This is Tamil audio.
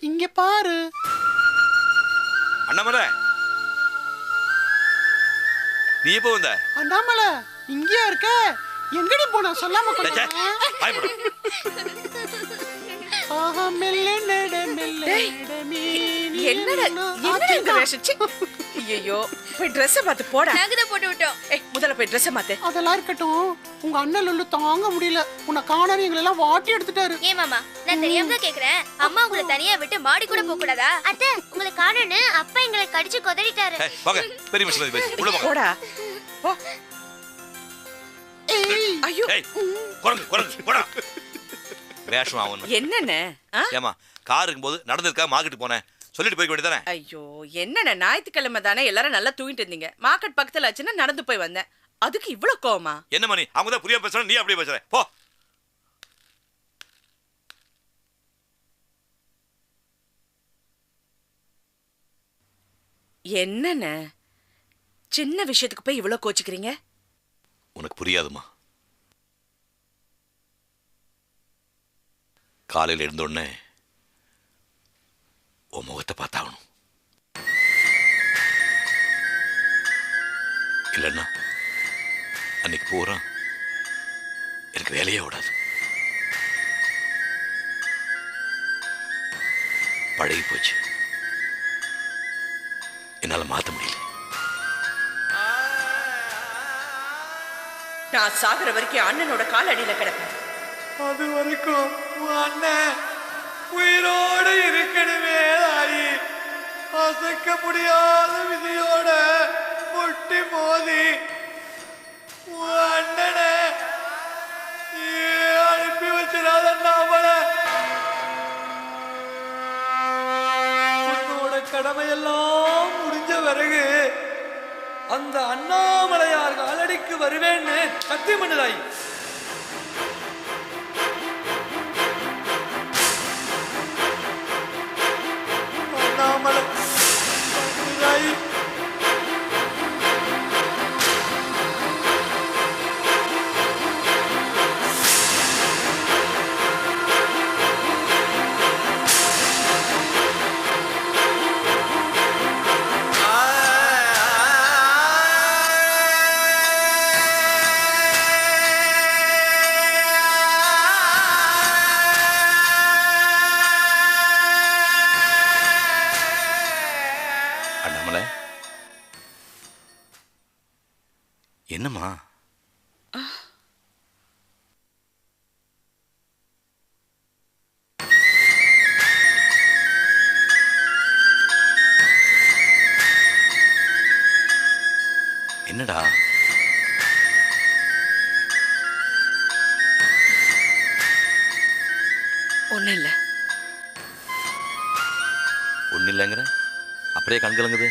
இங்க பாரு. அண்ணாமலை, நீ எப்போ வந்த? அண்ணாமலை இங்கேயா இருக்க? எங்கடி போன சொல்லாம ஐயோ, போய் ட்ரெஸ் மாத்து போடா. நாங்க தான் போட்டு விட்டோம். முதல்ல போய் ட்ரெஸ் மாத்து. அதெல்லாம் இருக்கட்டும், உங்க அண்ணன் லொல்லு தாங்க முடியல. உன்னை காணாரு எங்களை எல்லாம் வாட்டி எடுத்துட்டாரு. ஏன் மாமா, நான் தெரியாம தான் கேக்குறேன். அம்மா உங்களை தனியா விட்டு மாடி கூட போக கூடாதா? அத்தை, உங்களை காணோன்னு அப்பா எங்களை கடிச்சு கொதறிட்டாரு. வாங்க பெரிய மனுஷன் பேசி உள்ள போங்க. போடா போ. ஐயோ, குரங்கு குரங்கு போடா. வேஷம் ஆவணும். என்னண்ணே? ஏமா கார் இருக்கும்போது நடந்ததுக்காக மார்க்கெட் போனேன் சொல்லிட்டு போய் வேண்டியதானே? ஐயோ, என்னண்ணே, ஞாயிற்றுக்கிழமை தானே எல்லாரும் நல்லா தூங்கிட்டு இருந்தீங்க. மார்க்கெட் பக்கத்துல ஆச்சுன்னா நடந்து போய் வந்தேன். அதுக்கு இவ்வளவு கோவமா? என்ன மணி, அவங்க தான் புரியா பேசுறேன், நீ அப்படியே பேசுற. போ. என்னண்ணே, சின்ன விஷயத்துக்கு போய் இவ்வளவு கோச்சிக்கிறீங்க? உனக்கு புரியாதுமா. காலையில் எழுந்தோடனே உன் முகத்தை பார்த்தாகணும். இல்லைன்னா அன்னைக்கு பூரா எனக்கு வேலையே விடாது. பழகி போச்சு, என்னால மாத்த முடியல. நான் சாகுற வரைக்கும் அண்ணனோட கால் அடியில கிடப்பேன். அது வரைக்கும் அண்ணன் உயிரோடு இருக்கணுமே தாயி. அசைக்க முடியாத விதியோட முட்டி மோதி அண்ணனை அனுப்பி வச்சிடாத நாமல. உன்னோட கடமையெல்லாம் முடிஞ்ச பிறகு அந்த அண்ணாமலையார் காலடிக்கு வருவேன்னு சத்தியம் பண்ணுதாய். அண்ணாமலை என்னம்மா? என்னடா? ஒண்ணு இல்ல. ஒண்ணு இல்லைங்கிற அப்படியே கண்கலங்குது.